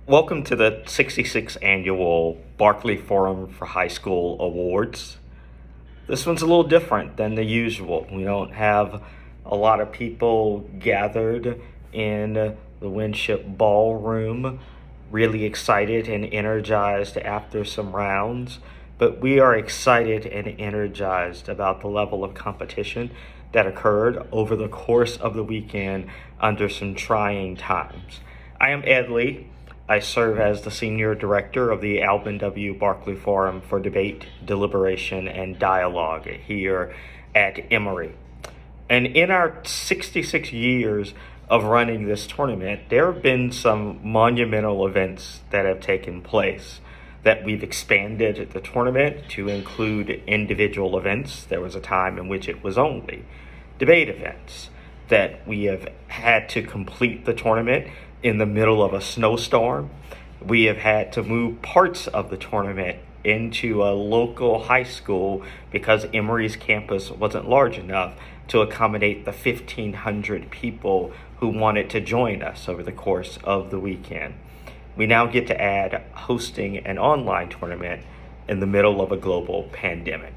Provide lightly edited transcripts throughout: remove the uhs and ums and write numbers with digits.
Welcome to the 66th Annual Barkley Forum for High School Awards. This one's a little different than the usual. We don't have a lot of people gathered in the Winship Ballroom, really excited and energized after some rounds, but we are excited and energized about the level of competition that occurred over the course of the weekend under some trying times. I am Ed Lee. I serve as the Senior Director of the Alvin W. Barkley Forum for Debate, Deliberation, and Dialogue here at Emory. And in our 66 years of running this tournament, there have been some monumental events that have taken place, that we've expanded the tournament to include individual events. There was a time in which it was only debate events, that we have had to complete the tournament in the middle of a snowstorm. We have had to move parts of the tournament into a local high school because Emory's campus wasn't large enough to accommodate the 1,500 people who wanted to join us over the course of the weekend. We now get to add hosting an online tournament in the middle of a global pandemic.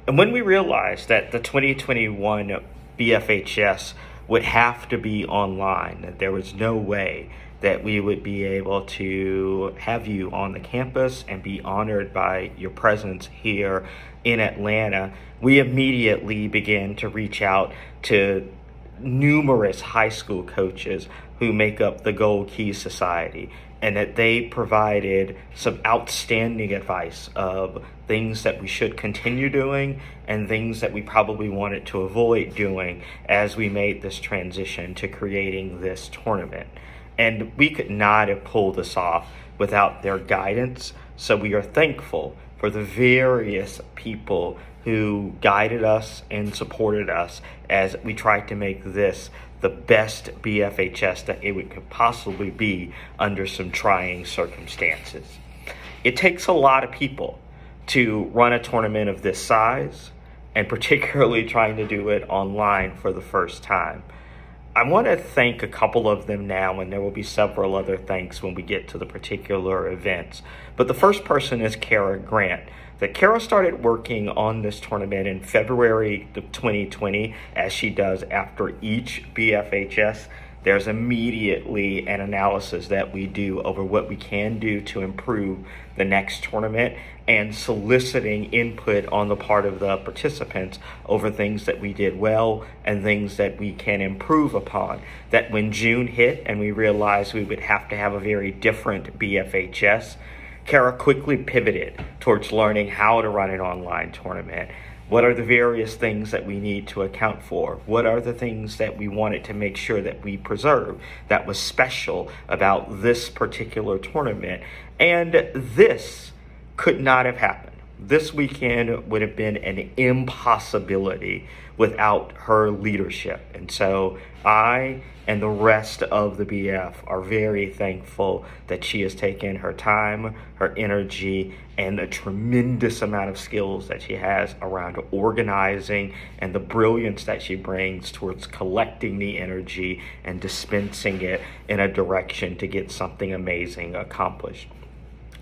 And when we realized that the 2021 BFHS would have to be online, that there was no way that we would be able to have you on the campus and be honored by your presence here in Atlanta, we immediately began to reach out to numerous high school coaches who make up the Gold Key Society, and that they provided some outstanding advice of things that we should continue doing and things that we probably wanted to avoid doing as we made this transition to creating this tournament. And we could not have pulled this off without their guidance. So we are thankful for the various people who guided us and supported us as we tried to make this the best BFHS that it could possibly be under some trying circumstances. It takes a lot of people to run a tournament of this size, and particularly trying to do it online for the first time. I want to thank a couple of them now, and there will be several other thanks when we get to the particular events. But the first person is Kara Grant. That Kara started working on this tournament in February of 2020, as she does after each BFHS. There's immediately an analysis that we do over what we can do to improve the next tournament, and soliciting input on the part of the participants over things that we did well and things that we can improve upon. That when June hit and we realized we would have to have a very different BFHS, Kara quickly pivoted towards learning how to run an online tournament. What are the various things that we need to account for? What are the things that we wanted to make sure that we preserve that was special about this particular tournament? And this could not have happened. This weekend would have been an impossibility without her leadership. And so I and the rest of the BF are very thankful that she has taken her time, her energy, and a tremendous amount of skills that she has around organizing, and the brilliance that she brings towards collecting the energy and dispensing it in a direction to get something amazing accomplished.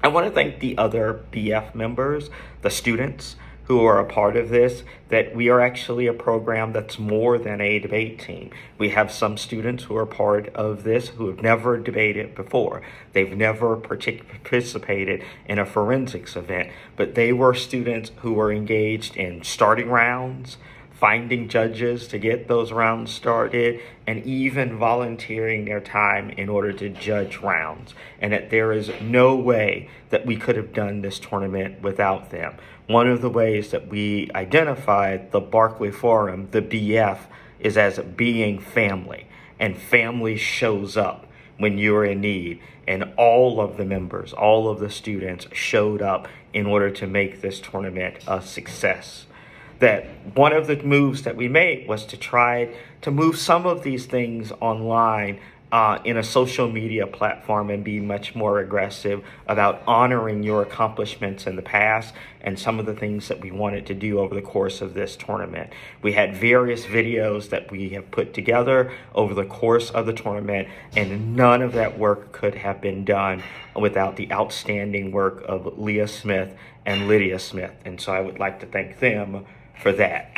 I want to thank the other BF members, the students who are a part of this, that we are actually a program that's more than a debate team. We have some students who are part of this who have never debated before. They've never participated in a forensics event, but they were students who were engaged in starting rounds, finding judges to get those rounds started, and even volunteering their time in order to judge rounds. And that there is no way that we could have done this tournament without them. One of the ways that we identified the Barkley Forum, the BF, is as being family. And family shows up when you're in need. And all of the members, all of the students showed up in order to make this tournament a success. That one of the moves that we made was to try to move some of these things online in a social media platform and be much more aggressive about honoring your accomplishments in the past and some of the things that we wanted to do over the course of this tournament. We had various videos that we have put together over the course of the tournament, and none of that work could have been done without the outstanding work of Leah Smith and Lydia Smith. And so I would like to thank them for that.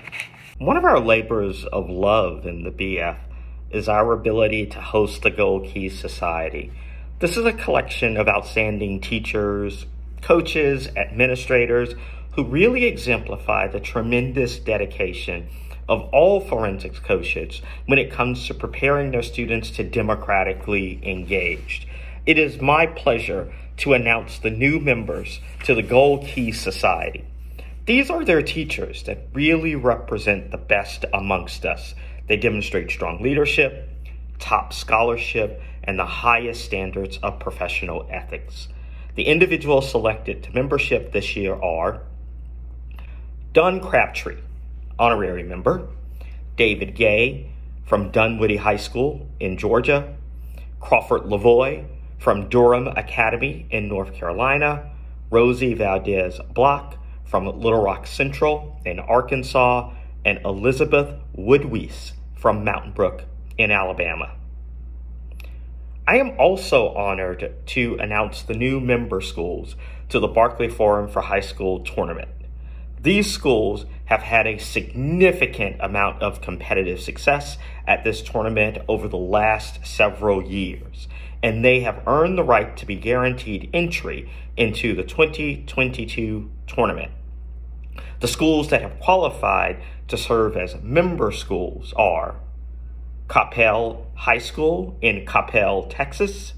One of our labors of love in the BF is our ability to host the Gold Key Society. This is a collection of outstanding teachers, coaches, administrators who really exemplify the tremendous dedication of all forensics coaches when it comes to preparing their students to democratically engage. It is my pleasure to announce the new members to the Gold Key Society. These are their teachers that really represent the best amongst us. They demonstrate strong leadership, top scholarship, and the highest standards of professional ethics. The individuals selected to membership this year are Dunn Crabtree, honorary member, David Gay from Dunwoody High School in Georgia, Crawford Lavoie from Durham Academy in North Carolina, Rosie Valdez Block from Little Rock Central in Arkansas, and Elizabeth Woodweese from Mountain Brook in Alabama. I am also honored to announce the new member schools to the Barkley Forum for High School tournament. These schools have had a significant amount of competitive success at this tournament over the last several years, and they have earned the right to be guaranteed entry into the 2022 tournament. The schools that have qualified to serve as member schools are Coppell High School in Coppell, Texas,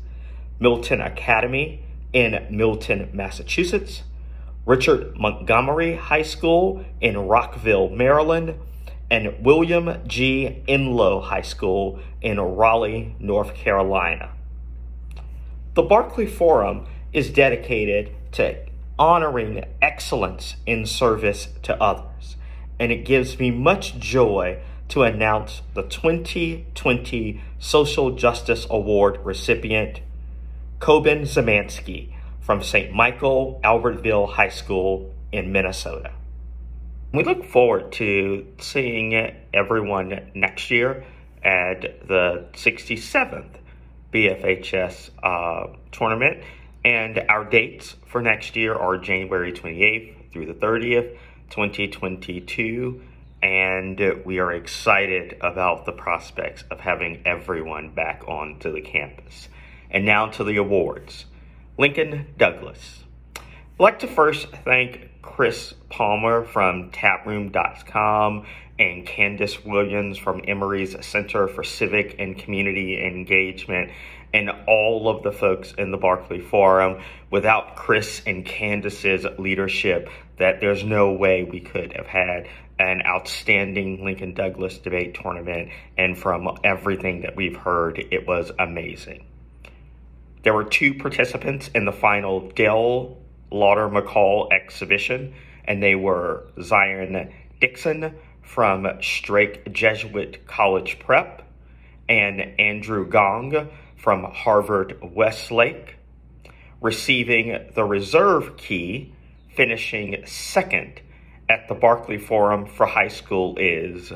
Milton Academy in Milton, Massachusetts, Richard Montgomery High School in Rockville, Maryland, and William G. Enlow High School in Raleigh, North Carolina. The Barkley Forum is dedicated to honoring excellence in service to others, and it gives me much joy to announce the 2020 Social Justice Award recipient, Coben Zemansky from St. Michael Albertville High School in Minnesota. We look forward to seeing everyone next year at the 67th BFHS tournament. And our dates for next year are January 28th through the 30th, 2022. And we are excited about the prospects of having everyone back onto the campus. And now to the awards. Lincoln Douglas. I'd like to first thank Chris Palmer from taproom.com and Candace Williams from Emory's Center for Civic and Community Engagement, and all of the folks in the Barkley Forum. Without Chris and Candace's leadership, that there's no way we could have had an outstanding Lincoln Douglas debate tournament, and from everything that we've heard, it was amazing. There were 2 participants in the final Dell Lauder McCall exhibition, and they were Zion Dixon from Strake Jesuit College Prep and Andrew Gong from Harvard Westlake. Receiving the reserve key, finishing second at the Barkley Forum for High School is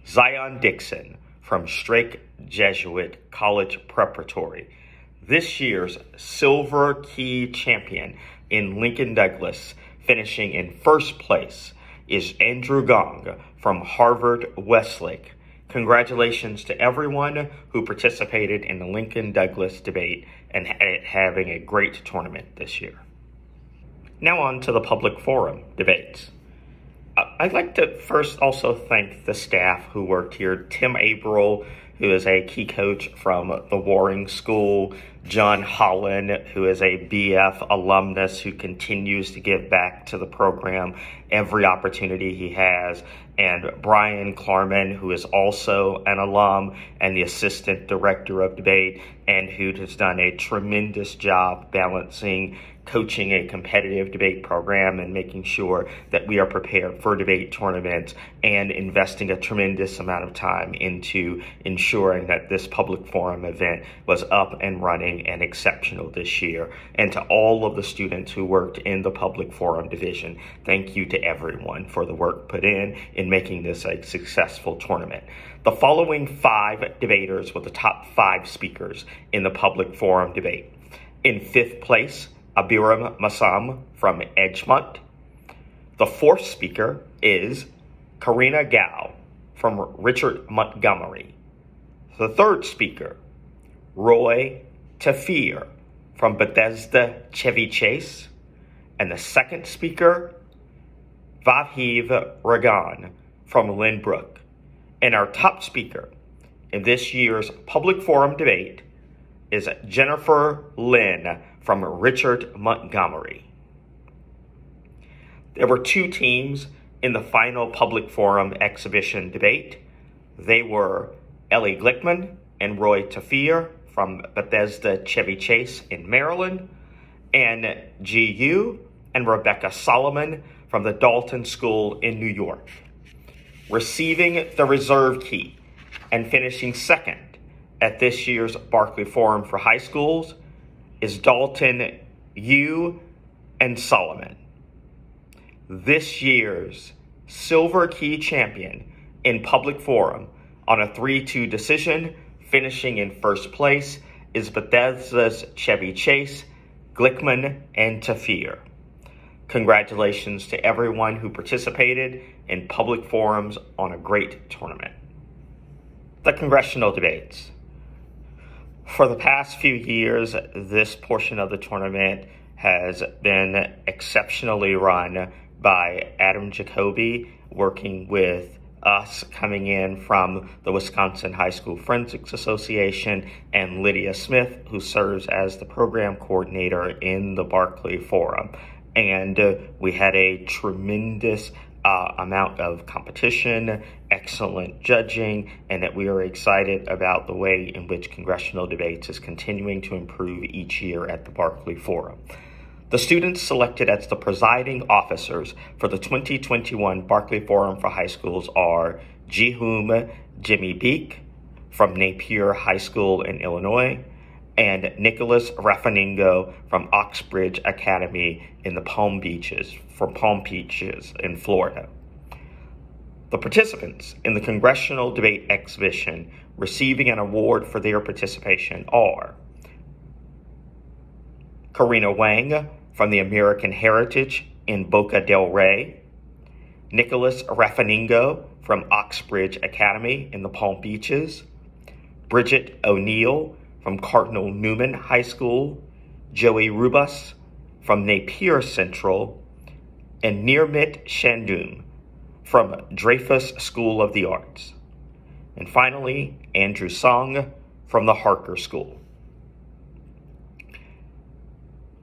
Zion Dixon from Strake Jesuit College Preparatory. This year's silver key champion in Lincoln Douglas, finishing in first place, is Andrew Gong from Harvard Westlake. Congratulations to everyone who participated in the Lincoln Douglas debate and having a great tournament this year. Now on to the public forum debates. I'd like to first also thank the staff who worked here. Tim Averill, who is a key coach from the Waring School, John Holland, who is a BF alumnus who continues to give back to the program every opportunity he has, and Brian Klarman, who is also an alum and the assistant director of debate. and who has done a tremendous job balancing coaching a competitive debate program and making sure that we are prepared for debate tournaments, and investing a tremendous amount of time into ensuring that this public forum event was up and running and exceptional this year. And to all of the students who worked in the public forum division, thank you to everyone for the work put in making this a successful tournament. The following 5 debaters were the top 5 speakers in the public forum debate. In 5th place, Abiram Massam from Edgemont. The 4th speaker is Karina Gao from Richard Montgomery. The 3rd speaker, Roy Tafir from Bethesda Chevy Chase. And the 2nd speaker, Vahid Ragan from Lynbrook. And our top speaker in this year's public forum debate is Jennifer Lynn from Richard Montgomery. There were 2 teams in the final public forum exhibition debate. They were Ellie Glickman and Roy Tafir from Bethesda Chevy Chase in Maryland, and GU and Rebecca Solomon from the Dalton School in New York. Receiving the reserve key and finishing 2nd at this year's Barkley Forum for High Schools is Dalton U. and Solomon. This year's silver key champion in public forum on a 3-2 decision, finishing in 1st place, is Bethesda's Chevy Chase, Glickman, and Tafir. Congratulations to everyone who participated in public forums on a great tournament. The congressional debates. For the past few years, this portion of the tournament has been exceptionally run by Adam Jacoby, working with us coming in from the Wisconsin High School Forensics Association, and Lydia Smith, who serves as the program coordinator in the Barkley Forum. And we had a tremendous amount of competition, excellent judging, and that we are excited about the way in which congressional debates is continuing to improve each year at the Barkley Forum. The students selected as the presiding officers for the 2021 Barkley Forum for High Schools are Jihum Jimmy Beek from Napier High School in Illinois, and Nicholas Raffaningo from Oxbridge Academy in the Palm Beaches in Florida. The participants in the Congressional Debate Exhibition receiving an award for their participation are Karina Wang from the American Heritage in Boca del Rey, Nicholas Raffaningo from Oxbridge Academy in the Palm Beaches, Bridget O'Neill from Cardinal Newman High School, Joey Rubas from Napier Central, and Nirmit Shandum from Dreyfus School of the Arts. And finally, Andrew Song from the Harker School.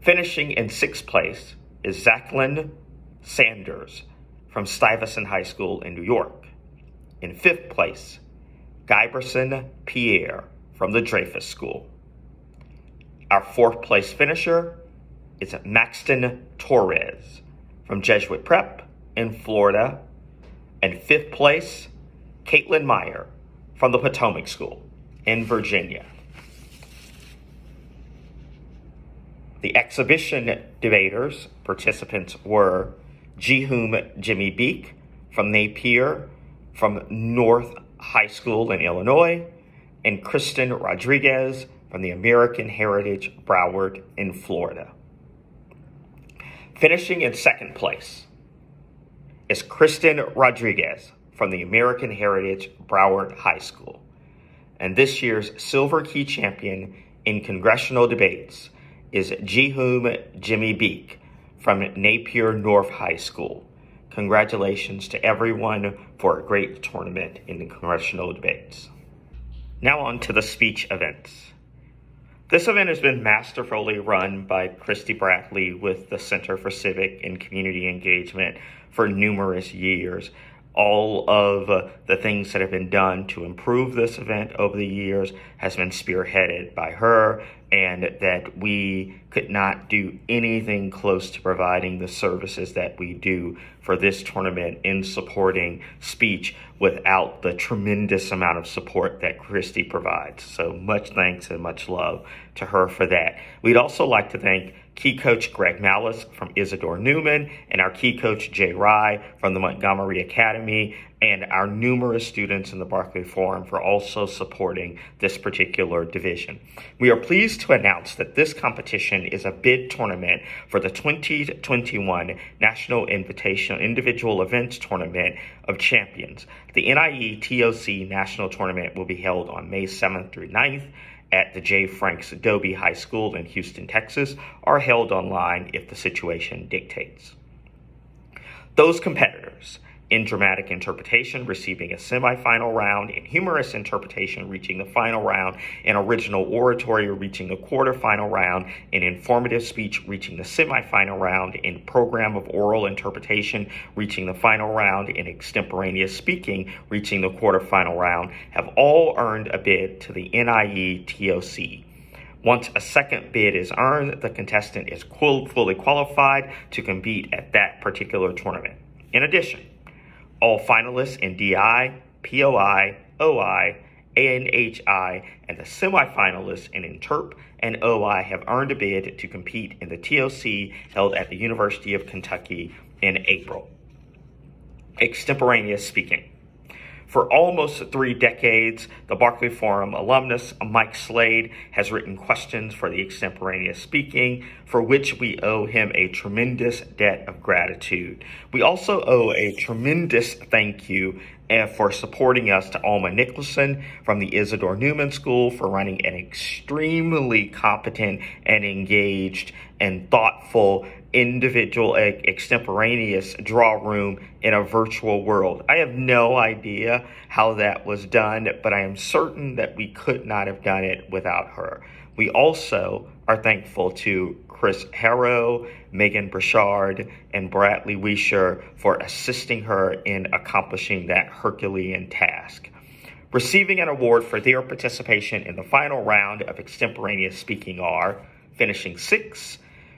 Finishing in 6th place is Zachlyn Sanders from Stuyvesant High School in New York. In 5th place, Guyberson Pierre from the Dreyfus School. Our 4th place finisher is Maxton Torres from Jesuit Prep in Florida. And 5th place, Caitlin Meyer from the Potomac School in Virginia. The exhibition debaters participants were Jihum Jimmy Beek from Napier from North High School in Illinois, and Kristen Rodriguez from the American Heritage Broward in Florida. Finishing in 2nd place is Kristen Rodriguez from the American Heritage Broward High School. And this year's silver key champion in congressional debates is Jihum Jimmy Beek from Napier North High School. Congratulations to everyone for a great tournament in the congressional debates. Now on to the speech events. This event has been masterfully run by Christy Bradley with the Center for Civic and Community Engagement for numerous years. All of the things that have been done to improve this event over the years has been spearheaded by her, and that we could not do anything close to providing the services that we do for this tournament in supporting speech without the tremendous amount of support that Christy provides. So much thanks and much love to her for that. We'd also like to thank key coach Greg Malice from Isidore Newman and our key coach Jay Rye from the Montgomery Academy, and our numerous students in the Barkley Forum for also supporting this particular division. We are pleased to announce that this competition is a bid tournament for the 2021 National Invitational Individual Events Tournament of Champions. The NIE TOC National Tournament will be held on May 7th through 9th at the J. Franks Dobie High School in Houston, Texas, or held online if the situation dictates. Those competitors in dramatic interpretation receiving a semifinal round, in humorous interpretation reaching the final round, in original oratory reaching the quarterfinal round, in informative speech reaching the semifinal round, in program of oral interpretation reaching the final round, in extemporaneous speaking reaching the quarterfinal round, have all earned a bid to the NIE TOC. Once a second bid is earned, the contestant is fully qualified to compete at that particular tournament. In addition, all finalists in DI, POI, OI, ANHI, and the semifinalists in Interp and OI have earned a bid to compete in the TOC held at the University of Kentucky in April. Extemporaneous speaking. For almost 3 decades, the Barkley Forum alumnus Mike Slade has written questions for the extemporaneous speaking, for which we owe him a tremendous debt of gratitude. We also owe a tremendous thank you for supporting us to Alma Nicholson from the Isidore Newman School for running an extremely competent and engaged and thoughtful individual extemporaneous draw room in a virtual world. I have no idea how that was done, but I am certain that we could not have done it without her. We also are thankful to Chris Harrow, Megan Burchard, and Bradley Weischer for assisting her in accomplishing that Herculean task. Receiving an award for their participation in the final round of extemporaneous speaking are finishing 6th,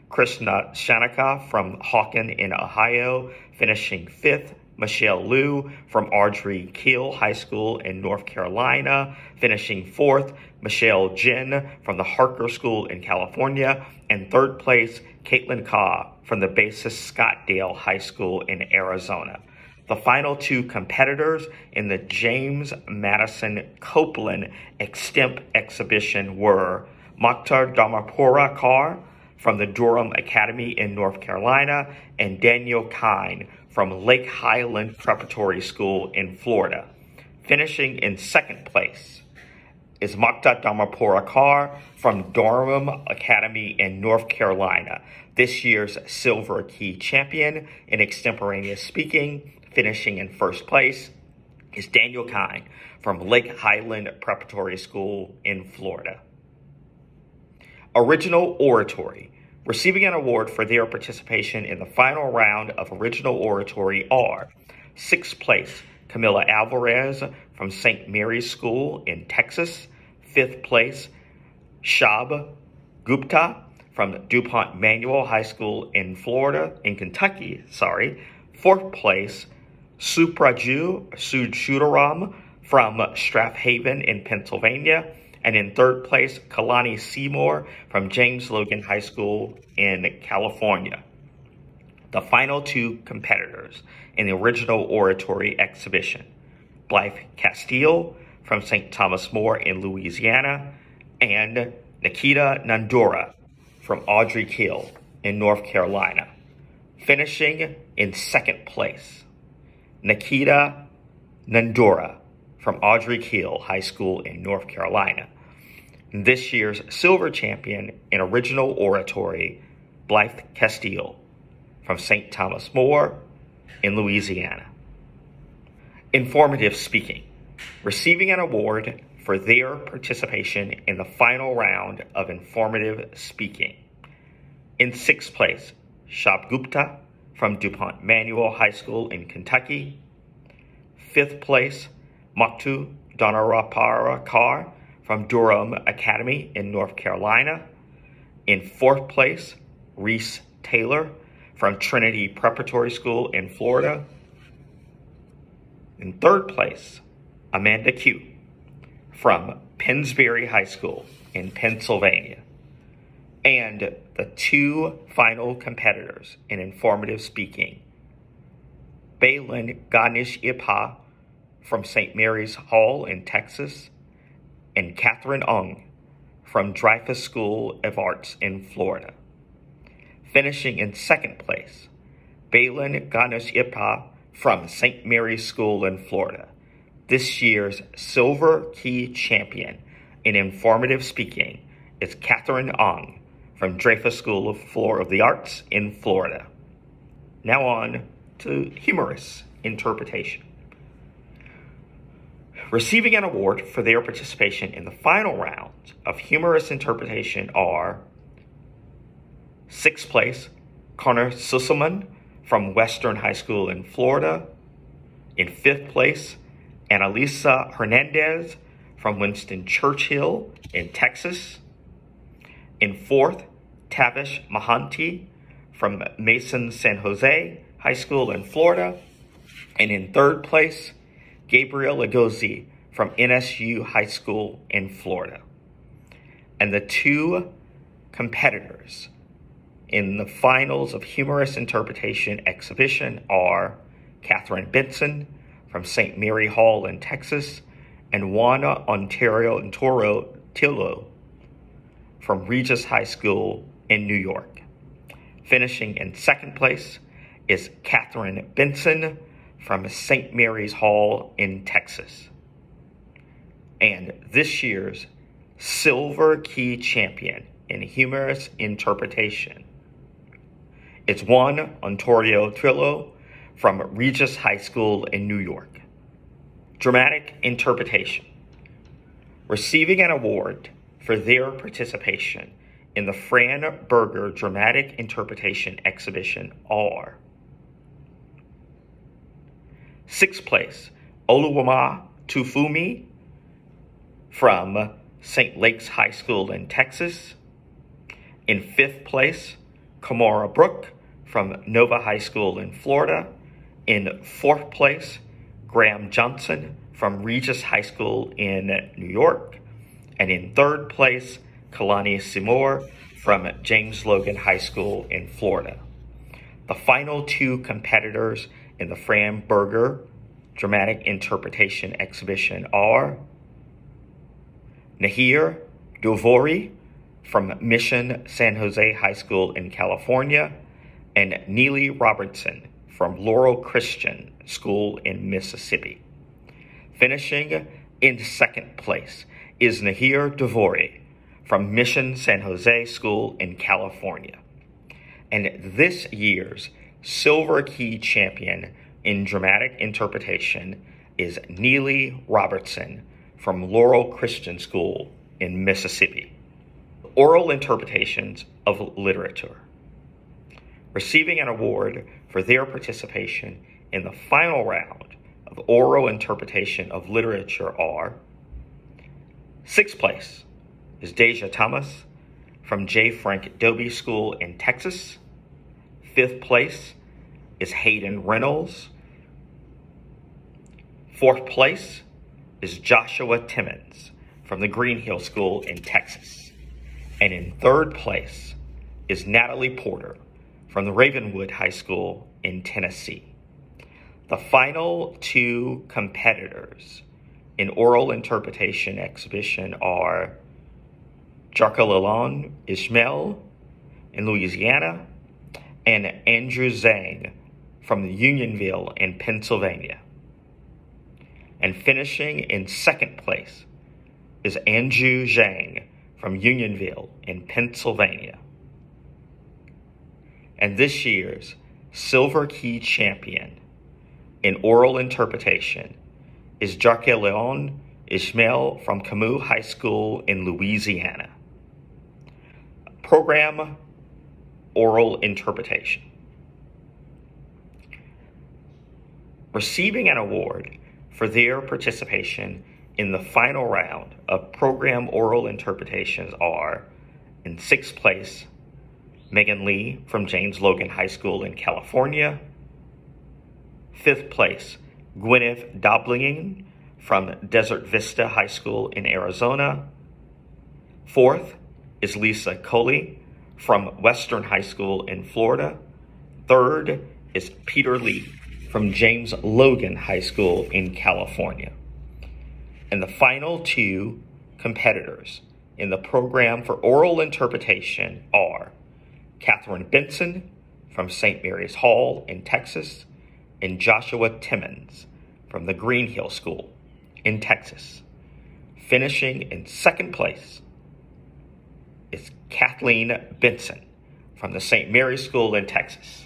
Krishna Shanika from Hawken in Ohio, finishing 5th, Michelle Liu from Audrey Kiel High School in North Carolina, finishing 4th, Michelle Jin from the Harker School in California, and 3rd place, Caitlin Kaw from the Basis Scottsdale High School in Arizona. The final 2 competitors in the James Madison Copeland Extemp exhibition were Mokhtar Dharmapura Kaur from the Durham Academy in North Carolina, and Daniel Kine from Lake Highland Preparatory School in Florida. Finishing in 2nd place is Mokhtar Dharmapura Kaur from Durham Academy in North Carolina, this year's Silver Key champion in extemporaneous speaking. Finishing in 1st place is Daniel Kine from Lake Highland Preparatory School in Florida. Original oratory. Receiving an award for their participation in the final round of original oratory are 6th place, Camila Alvarez from St. Mary's School in Texas. 5th place, Shab Gupta from DuPont Manual High School in Kentucky. 4th place, Supraju Sudhuram from Strathaven in Pennsylvania. And in 3rd place, Kalani Seymour from James Logan High School in California. The final 2 competitors in the original oratory exhibition, Blythe Castile from St. Thomas More in Louisiana, and Nikita Nandura from Audrey Kiel in North Carolina. Finishing in 2nd place, Nikita Nandura from Audrey Kiel High School in North Carolina. This year's silver champion in original oratory, Blythe Castile from St. Thomas More in Louisiana. Informative speaking. Receiving an award for their participation in the final round of informative speaking. In 6th place, Shab Gupta from DuPont Manual High School in Kentucky. fifth place, Maktu Donaraparakar from Durham Academy in North Carolina. In fourth place, Reese Taylor from Trinity Preparatory School in Florida. In third place, Amanda Q from Pennsbury High School in Pennsylvania. And the two final competitors in informative speaking, Balin Ganesh Ipa from St. Mary's Hall in Texas, and Catherine Ung from Dreyfus School of Arts in Florida. Finishing in second place, Balin Ganesh Ipa from St. Mary's School in Florida, this year's Silver Key champion in informative speaking is Catherine Ong from Dreyfus School of the Arts in Florida. Now on to humorous interpretation. Receiving an award for their participation in the final round of humorous interpretation are sixth place, Connor Susselman from Western High School in Florida. In fifth place, Annalisa Hernandez from Winston Churchill in Texas. In fourth, Tavish Mahanti from Mason San Jose High School in Florida. And in third place, Gabriel Agozi from NSU High School in Florida. And the two competitors in the finals of humorous interpretation exhibition are Catherine Benson from St. Mary Hall in Texas and Juana Ontario and Toro Tillo from Regis High School in New York. Finishing in second place is Catherine Benson from St. Mary's Hall in Texas. And this year's Silver Key champion in humorous interpretation is Juan Ontario Trillo from Regis High School in New York. Dramatic interpretation. Receiving an award for their participation in the Fran Berger Dramatic Interpretation Exhibition are sixth place, Oluwama Tufumi from St. Lakes High School in Texas. In fifth place, Kamara Brook from Nova High School in Florida. In fourth place, Graham Johnson from Regis High School in New York. And in third place, Kalani Seymour from James Logan High School in Florida. The final two competitors in the Fran Berger Dramatic Interpretation Exhibition are Nahir Dovori from Mission San Jose High School in California and Neely Robertson from Laurel Christian School in Mississippi. Finishing in second place is Nahir Dovori from Mission San Jose School in California. And this year's Silver Key champion in dramatic interpretation is Neely Robertson from Laurel Christian School in Mississippi. Oral interpretations of literature. Receiving an award for their participation in the final round of oral interpretation of literature are sixth place is Deja Thomas from J. Frank Dobie School in Texas. Fifth place is Hayden Reynolds. Fourth place is Joshua Timmons from the Green Hill School in Texas. And in third place is Natalie Porter from the Ravenwood High School in Tennessee. The final two competitors in oral interpretation exhibition are Jarkalilon Ishmael in Louisiana and Andrew Zhang from Unionville in Pennsylvania. And finishing in second place is Andrew Zhang from Unionville in Pennsylvania. And this year's Silver Key champion in oral interpretation is Jarkalilon Ishmael from Camus High School in Louisiana. Program oral interpretation. Receiving an award for their participation in the final round of program oral interpretations are, in 6th place, Megan Lee from James Logan High School in California. 5th place, Gwyneth Doblingen from Desert Vista High School in Arizona. 4th is Lisa Coley from Western High School in Florida. 3rd is Peter Lee from James Logan High School in California. And the final 2 competitors in the program for oral interpretation are Catherine Benson from St. Mary's Hall in Texas and Joshua Timmons from the Green Hill School in Texas. Finishing in 2nd place is Kathleen Benson from the St. Mary's School in Texas.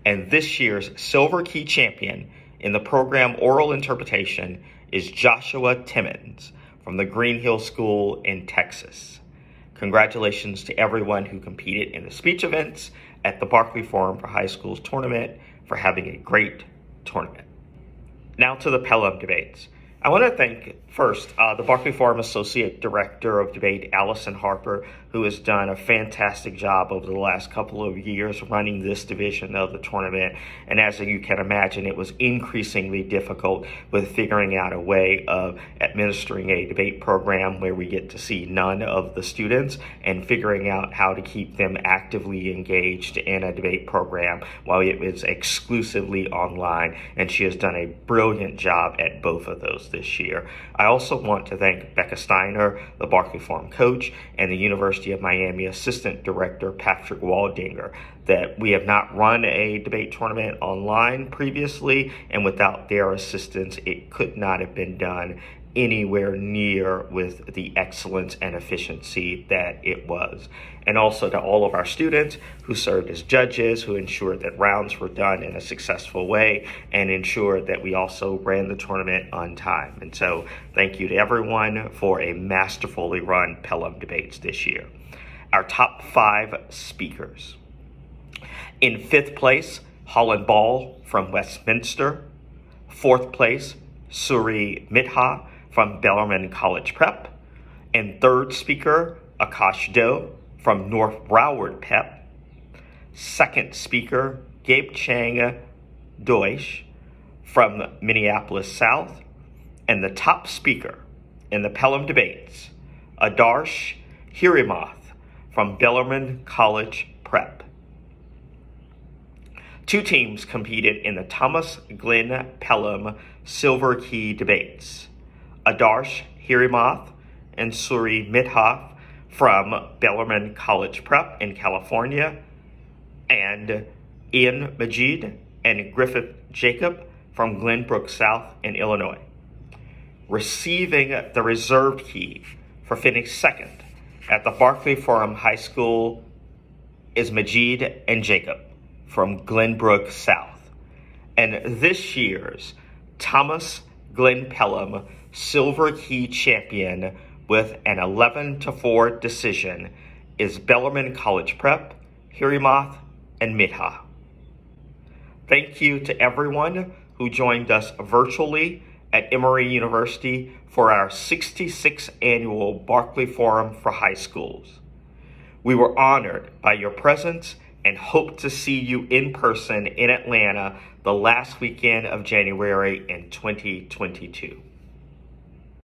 And this year's Silver Key champion in the program oral interpretation is Joshua Timmons from the Green Hill School in Texas. Congratulations to everyone who competed in the speech events at the Barkley Forum for High Schools tournament for having a great tournament. Now to the Pelham debates. I want to thank first the Barkley Forum Associate Director of Debate, Allison Harper, who has done a fantastic job over the last couple of years running this division of the tournament. And as you can imagine, it was increasingly difficult with figuring out a way of administering a debate program where we get to see none of the students and figuring out how to keep them actively engaged in a debate program while it was exclusively online. And she has done a brilliant job at both of those this year. I also want to thank Becca Steiner, the Barkley Forum coach, and the University of Miami Assistant Director Patrick Waldinger, that we have not run a debate tournament online previously, and without their assistance, it could not have been done anywhere near with the excellence and efficiency that it was. And also to all of our students who served as judges, who ensured that rounds were done in a successful way and ensured that we also ran the tournament on time. And so thank you to everyone for a masterfully run Pelham debates this year. Our top 5 speakers. In 5th place, Holland Ball from Westminster. 4th place, Suri Midha from Bellarmine College Prep. And 3rd speaker, Akash Doe from North Broward Prep. 2nd speaker, Gabe Chang Deutsch from Minneapolis South. And the top speaker in the Pelham debates, Adarsh Hirimoth from Bellarmine College Prep. 2 teams competed in the Thomas Glenn Pelham Silver Key debates. Adarsh Hirimoth and Suri Midha from Bellarmine College Prep in California, and Ian Majid and Griffith Jacob from Glenbrook South in Illinois. Receiving the reserved key for finishing 2nd at the Barkley Forum High School is Majid and Jacob from Glenbrook South. And this year's Thomas Glenn Pelham Silver Key champion with an 11-4 decision is Bellarmine College Prep, Hirimoth, and Midha. Thank you to everyone who joined us virtually at Emory University for our 66th annual Barkley Forum for High Schools. We were honored by your presence and hope to see you in person in Atlanta the last weekend of January in 2022.